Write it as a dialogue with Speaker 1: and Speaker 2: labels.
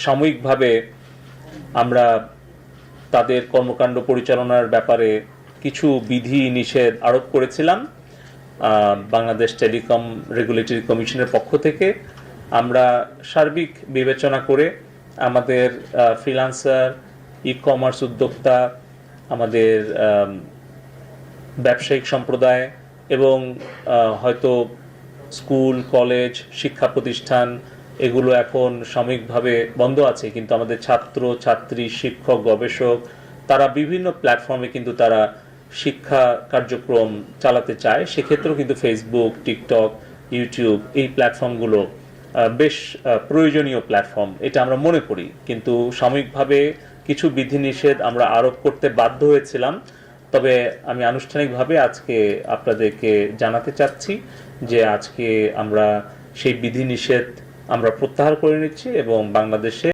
Speaker 1: সাময়িকভাবে আমরা তাদের কর্মকাণ্ড পরিচালনার ব্যাপারে কিছু বিধি নিষেধ আরোপ করেছিলাম বাংলাদেশ টেলিকম রেগুলেটরি কমিশনের পক্ষ থেকে। আমরা সার্বিক বিবেচনা করে আমাদের ফ্রিল্যান্সার, ই কমার্স উদ্যোক্তা, আমাদের ব্যবসায়িক সম্প্রদায় এবং হয়তো স্কুল, কলেজ, শিক্ষা প্রতিষ্ঠান এগুলো এখন সাময়িকভাবে বন্ধ আছে, কিন্তু আমাদের ছাত্র, ছাত্রী, শিক্ষক, গবেষক তারা বিভিন্ন প্ল্যাটফর্মে কিন্তু তারা শিক্ষা কার্যক্রম চালাতে চায়। সেক্ষেত্রেও কিন্তু ফেসবুক, টিকটক, ইউটিউব এই প্ল্যাটফর্মগুলো বেশ প্রয়োজনীয় প্ল্যাটফর্ম, এটা আমরা মনে করি। কিন্তু সাময়িকভাবে কিছু বিধিনিষেধ আমরা আরোপ করতে বাধ্য হয়েছিলাম। তবে আমি আনুষ্ঠানিকভাবে আজকে আপনাদেরকে জানাতে চাচ্ছি যে আজকে আমরা সেই বিধিনিষেধ আমরা প্রত্যাহার করে নিচ্ছি এবং বাংলাদেশে